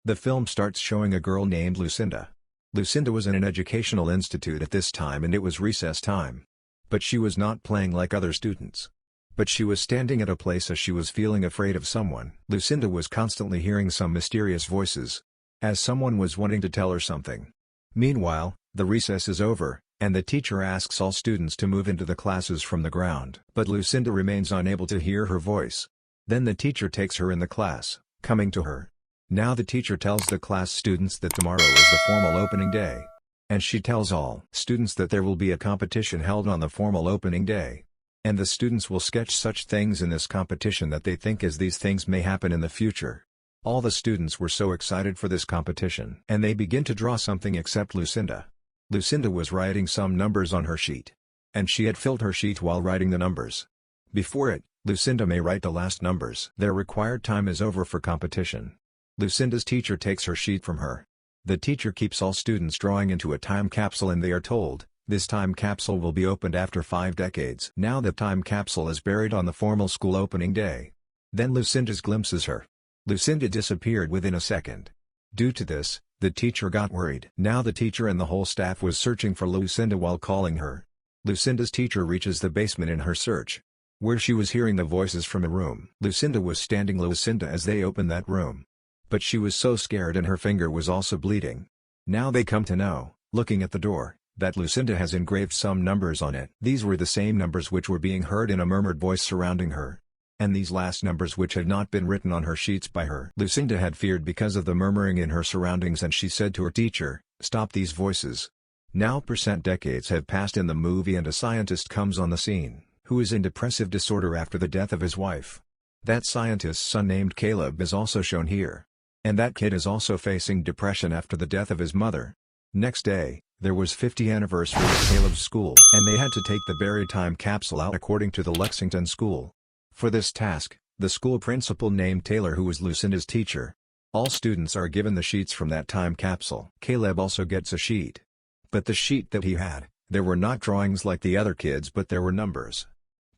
The film starts showing a girl named Lucinda. Lucinda was in an educational institute at this time and it was recess time. But she was not playing like other students. But she was standing at a place as she was feeling afraid of someone. Lucinda was constantly hearing some mysterious voices. As someone was wanting to tell her something. Meanwhile, the recess is over, and the teacher asks all students to move into the classes from the ground. But Lucinda remains unable to hear her voice. Then the teacher takes her in the class, coming to her. Now the teacher tells the class students that tomorrow is the formal opening day. And she tells all students that there will be a competition held on the formal opening day. And the students will sketch such things in this competition that they think as these things may happen in the future. All the students were so excited for this competition. And they begin to draw something except Lucinda. Lucinda was writing some numbers on her sheet. And she had filled her sheet while writing the numbers. Before it, Lucinda may write the last numbers. Their required time is over for competition. Lucinda's teacher takes her sheet from her. The teacher keeps all students drawing into a time capsule and they are told, this time capsule will be opened after 5 decades. Now the time capsule is buried on the formal school opening day. Then Lucinda's glimpses her. Lucinda disappeared within a second. Due to this, the teacher got worried. Now the teacher and the whole staff was searching for Lucinda while calling her. Lucinda's teacher reaches the basement in her search, where she was hearing the voices from a room. Lucinda was standing Lucinda as they opened that room. But she was so scared and her finger was also bleeding. Now they come to know, looking at the door, that Lucinda has engraved some numbers on it. These were the same numbers which were being heard in a murmured voice surrounding her. And these last numbers which had not been written on her sheets by her. Lucinda had feared because of the murmuring in her surroundings and she said to her teacher, "Stop these voices." Now decades have passed in the movie and a scientist comes on the scene, who is in depressive disorder after the death of his wife. That scientist's son named Caleb is also shown here. And that kid is also facing depression after the death of his mother. Next day, there was 50th anniversary of Caleb's school and they had to take the buried time capsule out according to the Lexington School. For this task, the school principal named Taylor who was Lucinda's teacher. All students are given the sheets from that time capsule. Caleb also gets a sheet. But the sheet that he had, there were not drawings like the other kids but there were numbers.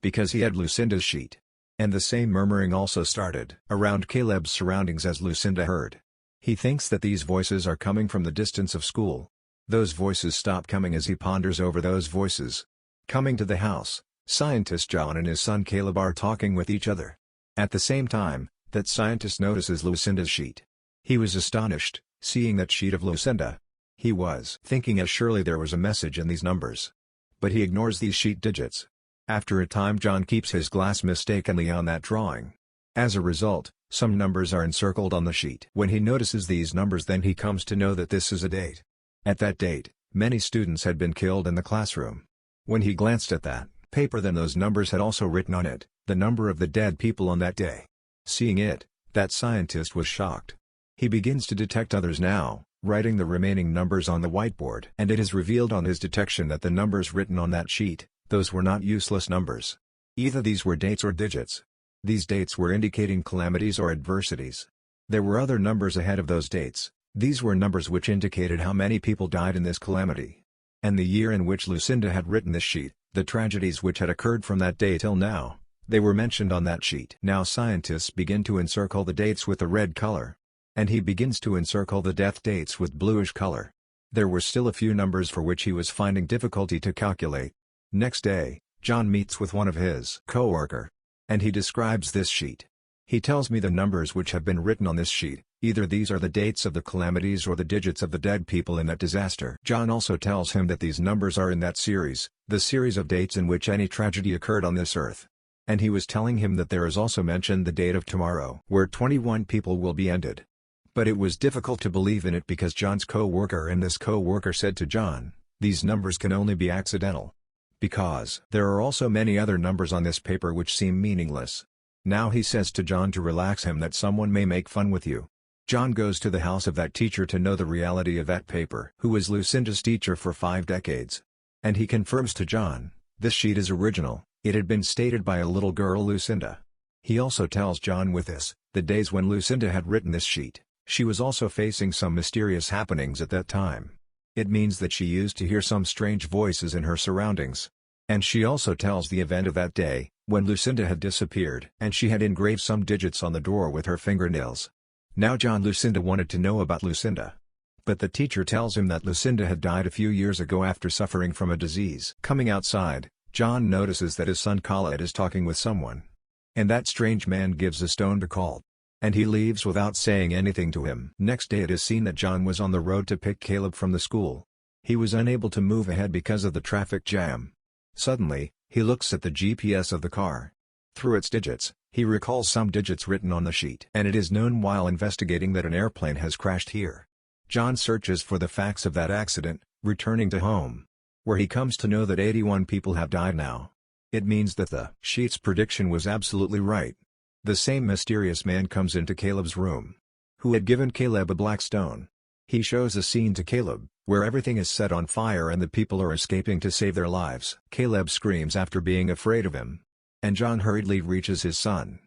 Because he had Lucinda's sheet. And the same murmuring also started around Caleb's surroundings as Lucinda heard. He thinks that these voices are coming from the distance of school. Those voices stop coming as he ponders over those voices. Coming to the house, scientist John and his son Caleb are talking with each other. At the same time, that scientist notices Lucinda's sheet. He was astonished, seeing that sheet of Lucinda. He was thinking as surely there was a message in these numbers. But he ignores these sheet digits. After a time John keeps his glass mistakenly on that drawing. As a result, some numbers are encircled on the sheet. When he notices these numbers then he comes to know that this is a date. At that date, many students had been killed in the classroom. When he glanced at that paper then those numbers had also written on it, the number of the dead people on that day. Seeing it, that scientist was shocked. He begins to detect others now, writing the remaining numbers on the whiteboard. And it is revealed on his detection that the numbers written on that sheet, those were not useless numbers. Either these were dates or digits. These dates were indicating calamities or adversities. There were other numbers ahead of those dates. These were numbers which indicated how many people died in this calamity. And the year in which Lucinda had written this sheet, the tragedies which had occurred from that day till now, they were mentioned on that sheet. Now scientists begin to encircle the dates with a red color. And he begins to encircle the death dates with bluish color. There were still a few numbers for which he was finding difficulty to calculate. Next day, John meets with one of his co-worker. And he describes this sheet. He tells me the numbers which have been written on this sheet, either these are the dates of the calamities or the digits of the dead people in that disaster. John also tells him that these numbers are in that series, the series of dates in which any tragedy occurred on this earth. And he was telling him that there is also mentioned the date of tomorrow, where 21 people will be ended. But it was difficult to believe in it because John's co-worker and this co-worker said to John, these numbers can only be accidental. Because there are also many other numbers on this paper which seem meaningless. Now he says to John to relax him that someone may make fun with you. John goes to the house of that teacher to know the reality of that paper, who was Lucinda's teacher for 5 decades. And he confirms to John, this sheet is original, it had been stated by a little girl Lucinda. He also tells John with this, the days when Lucinda had written this sheet, she was also facing some mysterious happenings at that time. It means that she used to hear some strange voices in her surroundings. And she also tells the event of that day, when Lucinda had disappeared and she had engraved some digits on the door with her fingernails. Now John Lucinda wanted to know about Lucinda. But the teacher tells him that Lucinda had died a few years ago after suffering from a disease. Coming outside, John notices that his son Khaled is talking with someone. And that strange man gives a stone to Khaled. And he leaves without saying anything to him. Next day it is seen that John was on the road to pick Caleb from the school. He was unable to move ahead because of the traffic jam. Suddenly, he looks at the GPS of the car. Through its digits, he recalls some digits written on the sheet. And it is known while investigating that an airplane has crashed here. John searches for the facts of that accident, returning to home, where he comes to know that 81 people have died now. It means that the sheet's prediction was absolutely right. The same mysterious man comes into Caleb's room, who had given Caleb a black stone. He shows a scene to Caleb, where everything is set on fire and the people are escaping to save their lives. Caleb screams after being afraid of him. And John hurriedly reaches his son.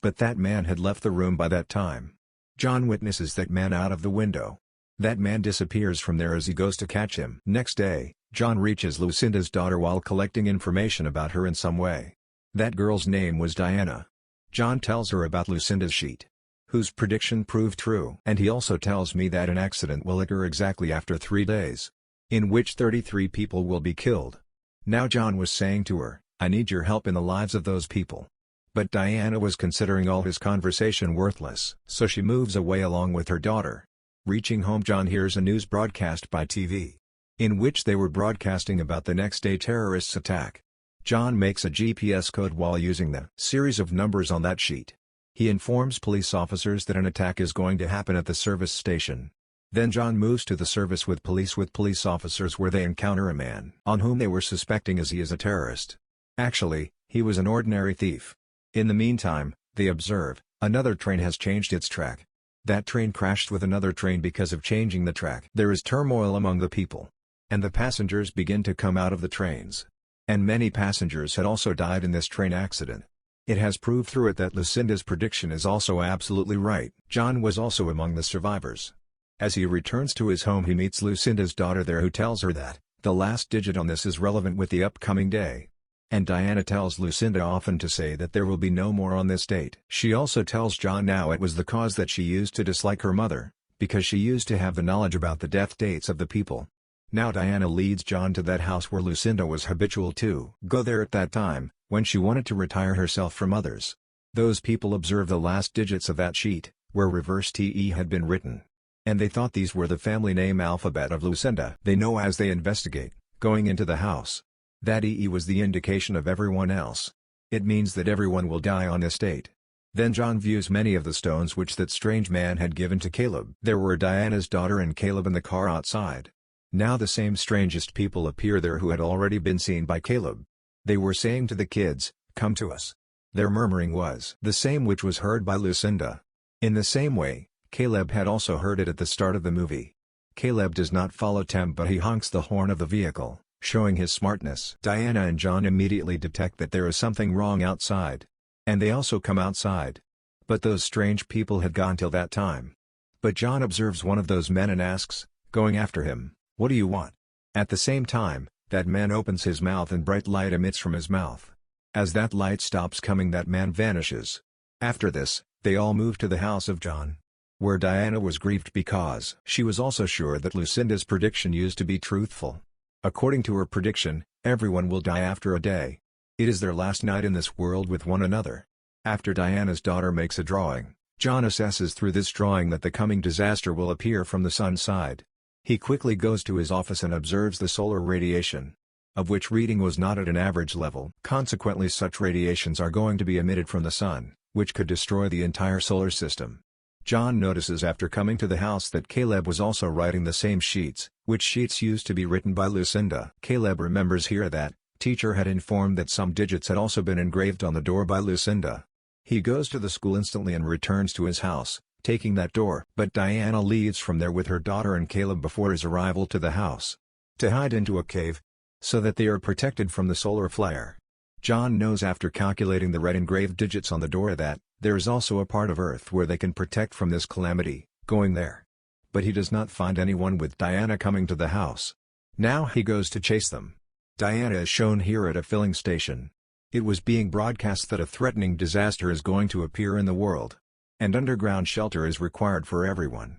But that man had left the room by that time. John witnesses that man out of the window. That man disappears from there as he goes to catch him. Next day, John reaches Lucinda's daughter while collecting information about her in some way. That girl's name was Diana. John tells her about Lucinda's sheet, whose prediction proved true. And he also tells me that an accident will occur exactly after 3 days, in which 33 people will be killed. Now John was saying to her, "I need your help in the lives of those people." But Diana was considering all his conversation worthless. So she moves away along with her daughter. Reaching home, John hears a news broadcast by TV, in which they were broadcasting about the next day terrorists' attack. John makes a GPS code while using the series of numbers on that sheet. He informs police officers that an attack is going to happen at the service station. Then John moves to the service with police officers where they encounter a man on whom they were suspecting as he is a terrorist. Actually, he was an ordinary thief. In the meantime, they observe, another train has changed its track. That train crashed with another train because of changing the track. There is turmoil among the people. And the passengers begin to come out of the trains. And many passengers had also died in this train accident. It has proved through it that Lucinda's prediction is also absolutely right. John was also among the survivors. As he returns to his home, he meets Lucinda's daughter there, who tells her that the last digit on this is relevant with the upcoming day. And Diana tells Lucinda often to say that there will be no more on this date. She also tells John now it was the cause that she used to dislike her mother, because she used to have the knowledge about the death dates of the people. Now Diana leads John to that house where Lucinda was habitual to go there at that time, when she wanted to retire herself from others. Those people observe the last digits of that sheet, where reverse TE had been written. And they thought these were the family name alphabet of Lucinda. They know as they investigate, going into the house, that EE was the indication of everyone else. It means that everyone will die on this date. Then John views many of the stones which that strange man had given to Caleb. There were Diana's daughter and Caleb in the car outside. Now the same strangest people appear there who had already been seen by Caleb. They were saying to the kids, "Come to us." Their murmuring was the same which was heard by Lucinda. In the same way, Caleb had also heard it at the start of the movie. Caleb does not follow Tem, but he honks the horn of the vehicle, showing his smartness. Diana and John immediately detect that there is something wrong outside. And they also come outside. But those strange people had gone till that time. But John observes one of those men and asks, going after him, "What do you want?" At the same time, that man opens his mouth and bright light emits from his mouth. As that light stops coming, that man vanishes. After this, they all move to the house of John, where Diana was grieved because she was also sure that Lucinda's prediction used to be truthful. According to her prediction, everyone will die after a day. It is their last night in this world with one another. After Diana's daughter makes a drawing, John assesses through this drawing that the coming disaster will appear from the sun's side. He quickly goes to his office and observes the solar radiation, of which reading was not at an average level. Consequently, such radiations are going to be emitted from the sun, which could destroy the entire solar system. John notices after coming to the house that Caleb was also writing the same sheets, which sheets used to be written by Lucinda. Caleb remembers here that teacher had informed that some digits had also been engraved on the door by Lucinda. He goes to the school instantly and returns to his house, taking that door. But Diana leaves from there with her daughter and Caleb before his arrival to the house, to hide into a cave, so that they are protected from the solar flare. John knows after calculating the red engraved digits on the door that there is also a part of Earth where they can protect from this calamity, going there. But he does not find anyone with Diana coming to the house. Now he goes to chase them. Diana is shown here at a filling station. It was being broadcast that a threatening disaster is going to appear in the world. and underground shelter is required for everyone.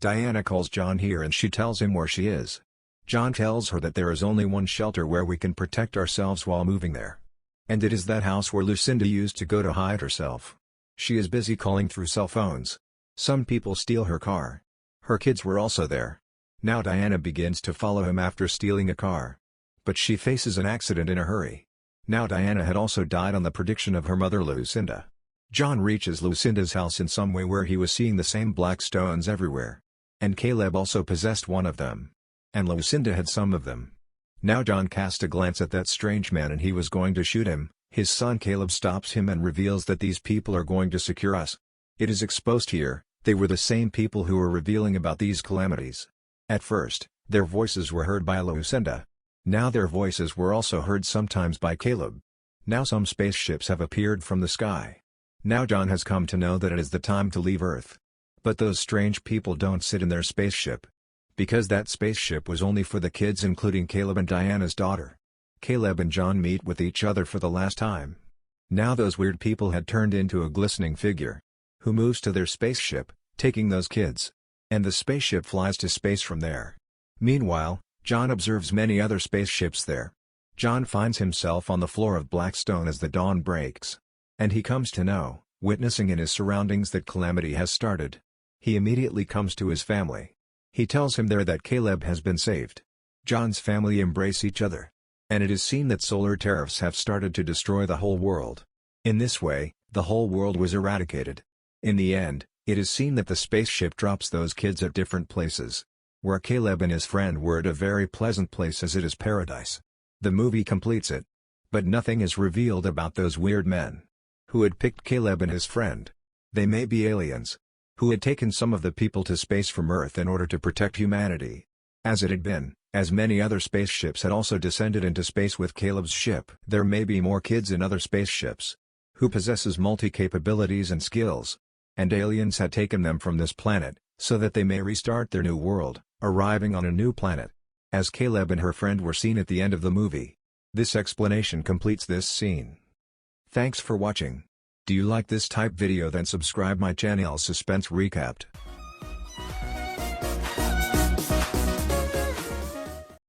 Diana calls John here and she tells him where she is. John tells her that there is only one shelter where we can protect ourselves while moving there. And it is that house where Lucinda used to go to hide herself. She is busy calling through cell phones. Some people steal her car. Her kids were also there. Now Diana begins to follow him after stealing a car. But she faces an accident in a hurry. Now Diana had also died on the prediction of her mother Lucinda. John reaches Lucinda's house in some way where he was seeing the same black stones everywhere. And Caleb also possessed one of them. And Lucinda had some of them. Now John cast a glance at that strange man and he was going to shoot him. His son Caleb stops him and reveals that these people are going to secure us. It is exposed here, they were the same people who were revealing about these calamities. At first, their voices were heard by Lucinda. Now their voices were also heard sometimes by Caleb. Now some spaceships have appeared from the sky. Now John has come to know that it is the time to leave Earth. But those strange people don't sit in their spaceship. Because that spaceship was only for the kids, including Caleb and Diana's daughter. Caleb and John meet with each other for the last time. Now those weird people had turned into a glistening figure, who moves to their spaceship, taking those kids. And the spaceship flies to space from there. Meanwhile, John observes many other spaceships there. John finds himself on the floor of Blackstone as the dawn breaks. And he comes to know, witnessing in his surroundings, that calamity has started. He immediately comes to his family. He tells him there that Caleb has been saved. John's family embrace each other. And it is seen that solar tariffs have started to destroy the whole world. In this way, the whole world was eradicated. In the end, it is seen that the spaceship drops those kids at different places. Where Caleb and his friend were at a very pleasant place, as it is paradise. The movie completes it. But nothing is revealed about those weird men. Who had picked Caleb and his friend. They may be aliens. Who had taken some of the people to space from Earth in order to protect humanity. As it had been, as many other spaceships had also descended into space with Caleb's ship. There may be more kids in other spaceships. Who possesses multi-capabilities and skills. And aliens had taken them from this planet, so that they may restart their new world, arriving on a new planet. As Caleb and her friend were seen at the end of the movie. This explanation completes this scene. Thanks for watching. Do you like this type video, then subscribe my channel Suspense Recapped.